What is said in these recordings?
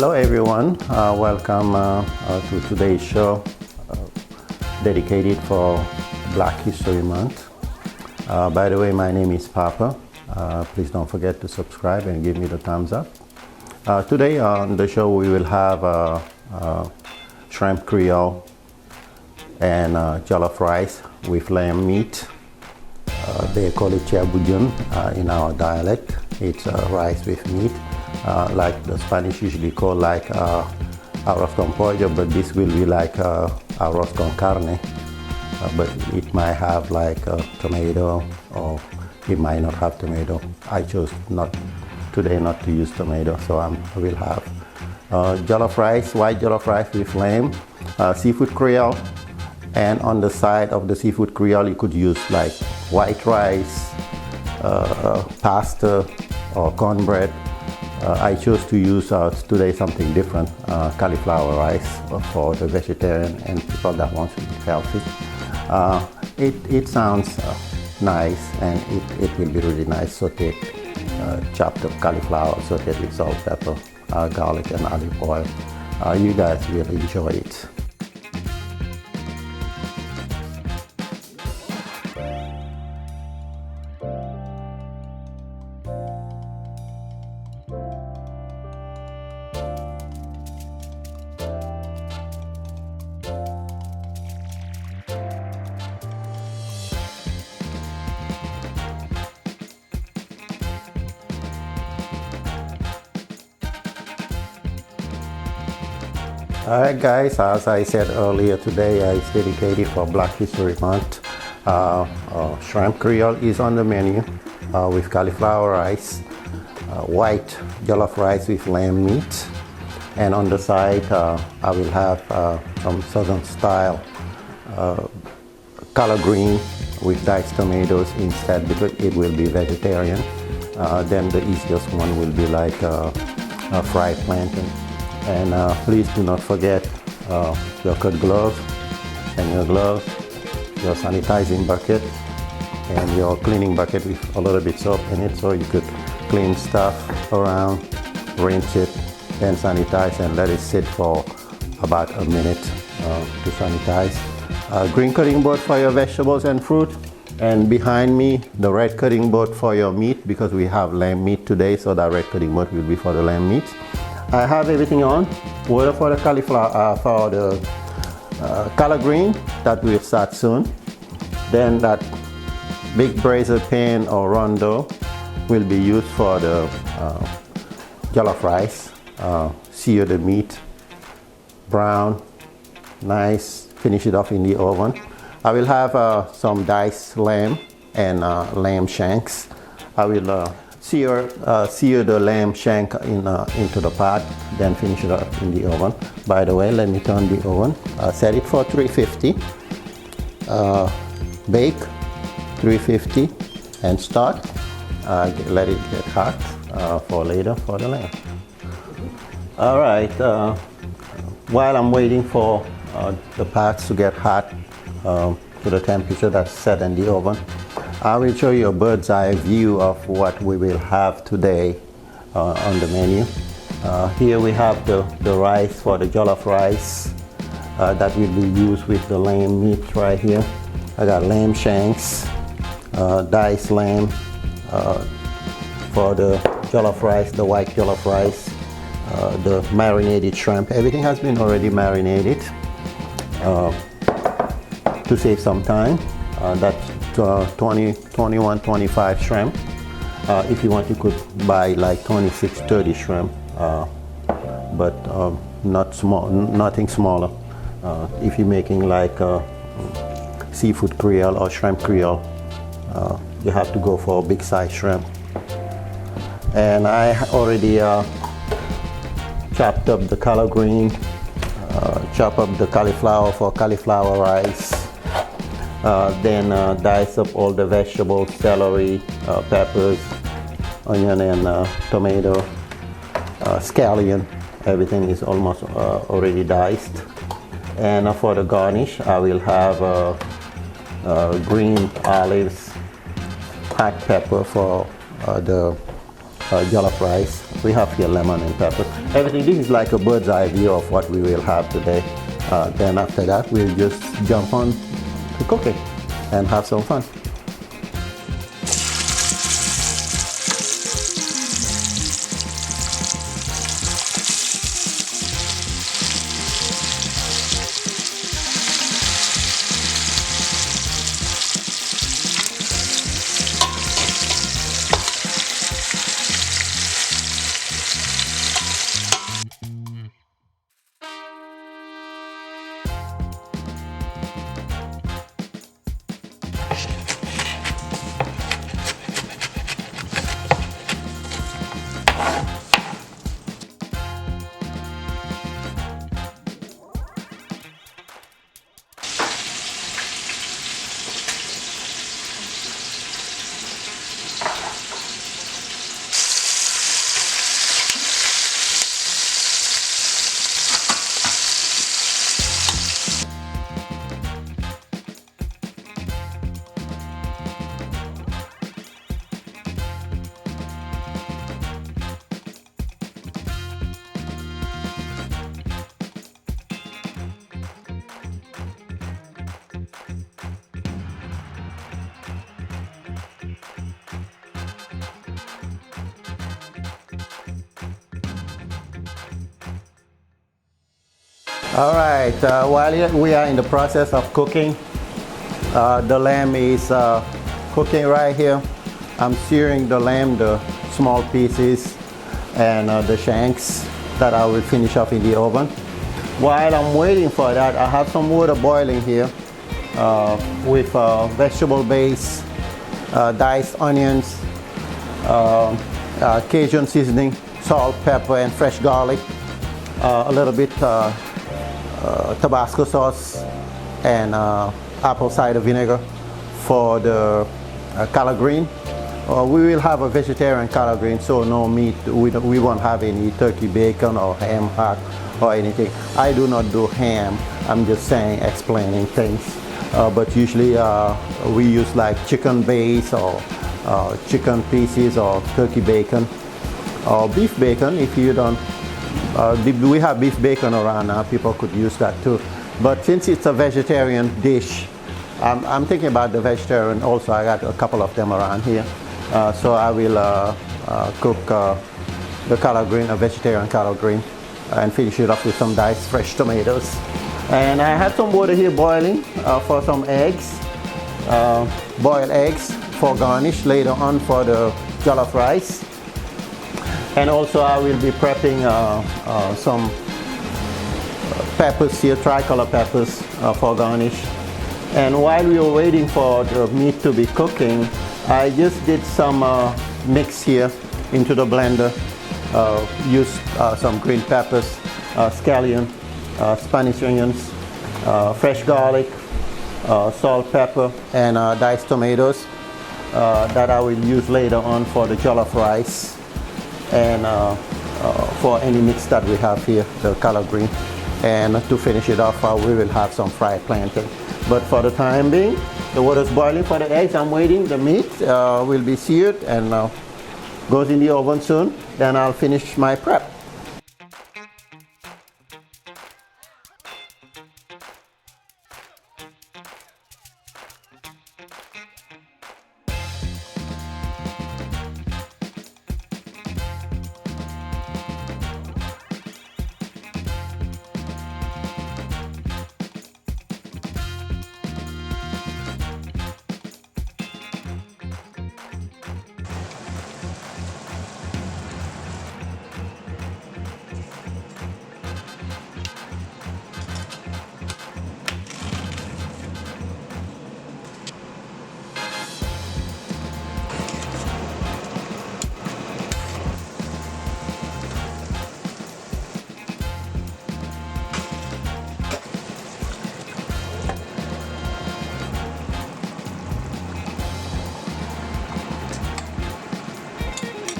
Hello everyone, welcome to today's show dedicated for Black History Month. By the way, my name is Papa. Please don't forget to subscribe and give me the thumbs up. Today on the show we will have shrimp Creole and jollof rice with lamb meat. They call it chabujon in our dialect. It's rice with meat. Like the Spanish usually call like arroz con pollo, but this will be like arroz con carne. But it might have like tomato, or it might not have tomato. I chose today not to use tomato, so I will have jollof rice, white jollof rice with lamb, seafood Creole, and on the side of the seafood Creole you could use like white rice, pasta, or cornbread. I chose to use today something different, cauliflower rice for the vegetarian and people that want to eat healthy. It sounds nice, and it will be really nice sauteed, chopped up cauliflower, sauteed with salt, pepper, garlic and olive oil. You guys will enjoy it. Alright guys, as I said earlier, today is dedicated for Black History Month. Shrimp Creole is on the menu with cauliflower rice, white jollof rice with lamb meat, and on the side I will have some southern style collard green with diced tomatoes instead, because it will be vegetarian. Then the easiest one will be like a fried plantain. And please do not forget your cut gloves and your gloves, your sanitizing bucket, and your cleaning bucket with a little bit soap in it, so you could clean stuff around, rinse it, then sanitize and let it sit for about a minute to sanitize. Green cutting board for your vegetables and fruit, and behind me the red cutting board for your meat, because we have lamb meat today, so the red cutting board will be for the lamb meat. I have everything on. Water for the cauliflower, for the collard green that will start soon. Then that big brazier pan or rondo will be used for the jollof rice. Sear the meat brown, nice. Finish it off in the oven. I will have some diced lamb and lamb shanks. I will sear the lamb shank into the pot, then finish it up in the oven. By the way, let me turn the oven. Set it for 350. Bake 350 and start. Let it get hot for later for the lamb. All right. While I'm waiting for the pots to get hot to the temperature that's set in the oven, I will show you a bird's eye view of what we will have today on the menu. Here we have the rice for the jollof rice that will be used with the lamb meat right here. I got lamb shanks, diced lamb for the jollof rice, the white jollof rice, the marinated shrimp. Everything has been already marinated to save some time. That's 21, 25 shrimp. If you want, you could buy like 26, 30 shrimp, but not small, nothing smaller. If you're making like seafood Creole or shrimp Creole, you have to go for a big size shrimp. And I already chopped up the collard green, chop up the cauliflower for cauliflower rice. Then dice up all the vegetables, celery, peppers, onion and tomato, scallion. Everything is almost already diced. And for the garnish, I will have green olives, hot pepper for the jollof rice. We have here lemon and pepper. Everything, this is like a bird's eye view of what we will have today. Then after that, we'll just jump on to cooking and have some fun. All right, while we are in the process of cooking, the lamb is cooking right here. I'm searing the lamb, the small pieces and the shanks that I will finish off in the oven. While I'm waiting for that, I have some water boiling here with vegetable base, diced onions, Cajun seasoning, salt, pepper, and fresh garlic, a little bit Tabasco sauce, and apple cider vinegar for the collard green. We will have a vegetarian collard green, so no meat. We won't have any turkey bacon or ham hock or anything. I do not do ham. I'm just saying, explaining things. But usually we use like chicken base or chicken pieces or turkey bacon or beef bacon. If you don't, we have beef bacon around now. People could use that too. But since it's a vegetarian dish, I'm thinking about the vegetarian also. I got a couple of them around here. So I will cook the collard green, a vegetarian collard green, and finish it off with some diced fresh tomatoes. And I have some water here boiling for some eggs, boiled eggs for garnish later on for the jollof rice. And also I will be prepping some peppers here, tricolor peppers for garnish. And while we were waiting for the meat to be cooking, I just did some mix here into the blender. Used some green peppers, scallion, Spanish onions, fresh garlic, salt, pepper, and diced tomatoes that I will use later on for the jollof rice and for any mix that we have here, the collard green. And to finish it off, we will have some fried plantain. But for the time being, the water's boiling for the eggs. I'm waiting. The meat will be seared and goes in the oven soon. Then I'll finish my prep.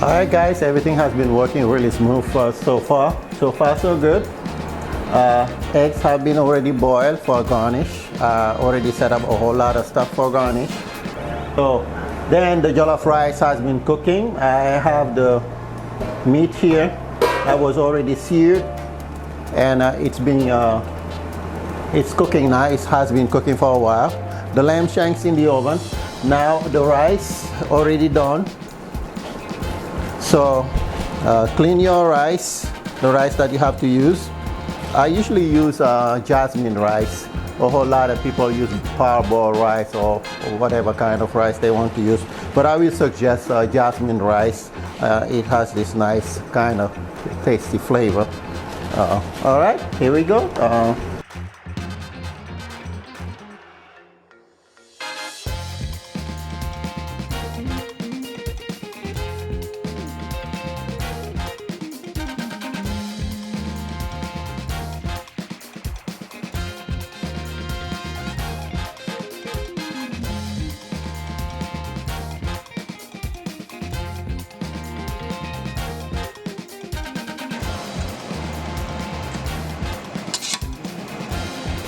Alright guys, everything has been working really smooth so far. So far so good. Eggs have been already boiled for garnish. Already set up a whole lot of stuff for garnish. So then the jollof rice has been cooking. I have the meat here that was already seared, and it's cooking now. It has been cooking for a while. The lamb shanks in the oven. Now the rice already done. So clean your rice, the rice that you have to use. I usually use jasmine rice. A whole lot of people use parboiled rice or whatever kind of rice they want to use, but I will suggest jasmine rice. It has this nice kind of tasty flavor. All right, here we go.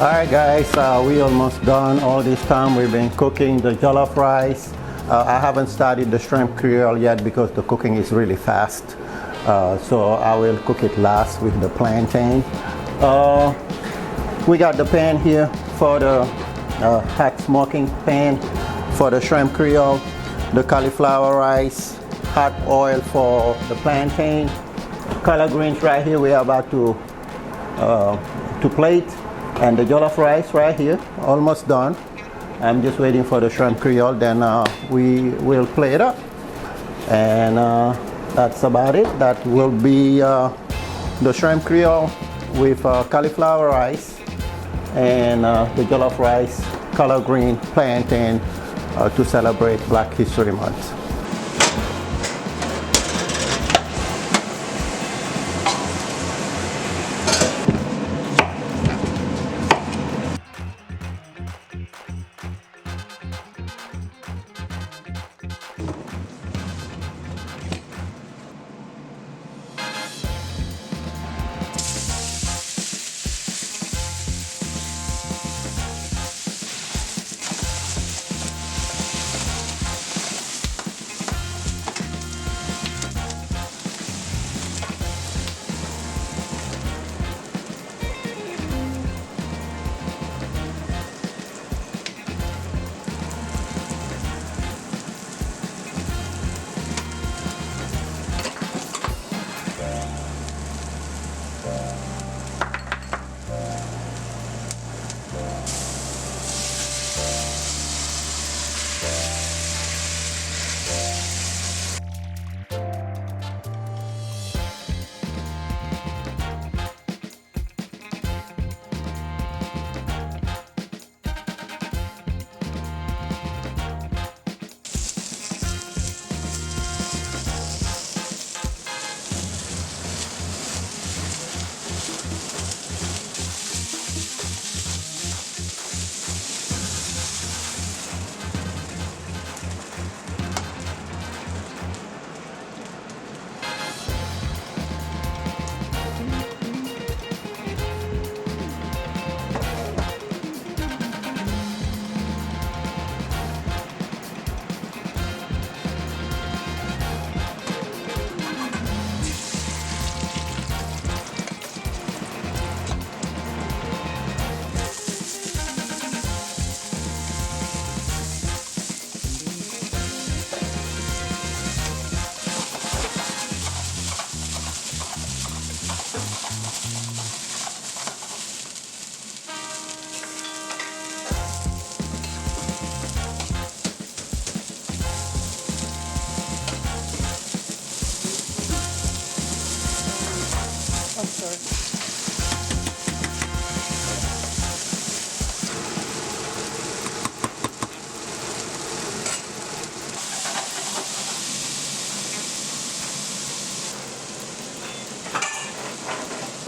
Alright guys, we almost done. All this time we've been cooking the jollof rice. I haven't started the shrimp Creole yet because the cooking is really fast. So I will cook it last with the plantain. We got the pan here for the hot smoking pan for the shrimp Creole, the cauliflower rice, hot oil for the plantain, collard greens right here we are about to plate, and the jollof rice right here, almost done. I'm just waiting for the shrimp Creole, then we will plate it up. And that's about it. That will be the shrimp Creole with cauliflower rice and the jollof rice, collard green, plantain to celebrate Black History Month.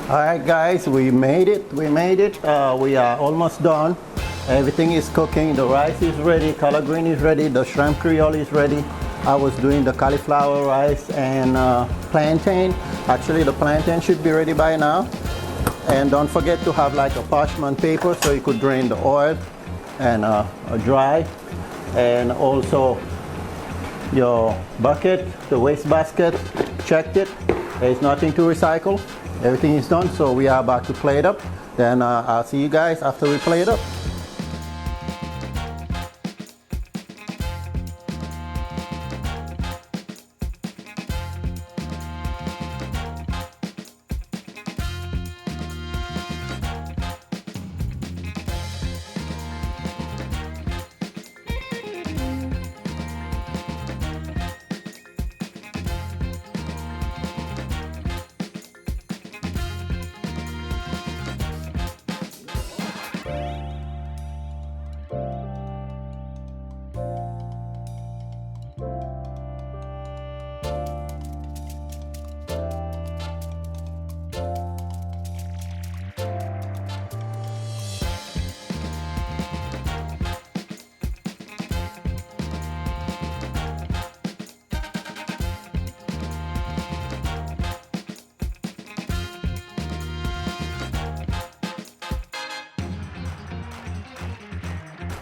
Alright guys, we made it. We are almost done. Everything is cooking. The rice is ready, collard green is ready, the shrimp Creole is ready. I was doing the cauliflower rice and plantain. Actually the plantain should be ready by now. And don't forget to have like a parchment paper so you could drain the oil and dry. And also your bucket, the waste basket, checked it. There's nothing to recycle. Everything is done, so we are about to plate up. Then I'll see you guys after we plate up.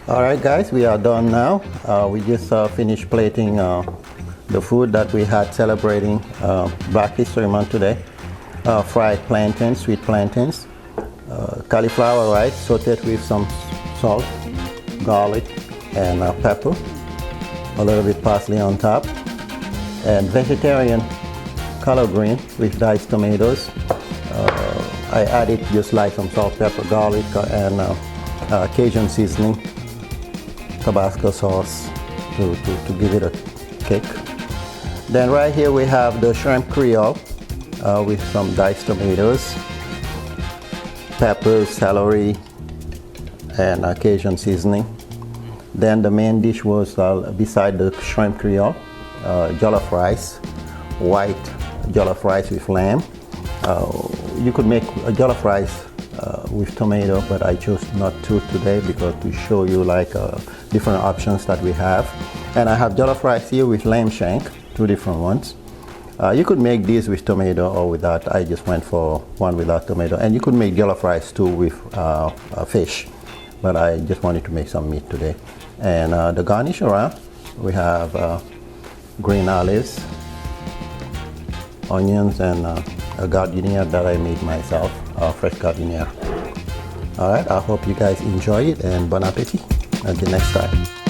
Alright guys, we are done now. We just finished plating the food that we had celebrating Black History Month today. Fried plantains, sweet plantains, cauliflower rice sauteed with some salt, garlic and pepper, a little bit parsley on top, and vegetarian collard green with diced tomatoes. I added just like some salt, pepper, garlic and Cajun seasoning, Tabasco sauce to give it a kick. Then right here we have the shrimp Creole with some diced tomatoes, peppers, celery, and Cajun seasoning. Then the main dish was beside the shrimp Creole, jollof rice, white jollof rice with lamb. You could make a jollof rice with tomato, but I chose not to today because to show you like different options that we have. And I have jollof rice here with lamb shank, two different ones. You could make these with tomato or without. I just went for one without tomato. And you could make jollof rice too with fish, but I just wanted to make some meat today. And the garnish around, we have green olives, onions, and a gardenia that I made myself, fresh gardenia. Alright, I hope you guys enjoy it and bon appetit. Until next time.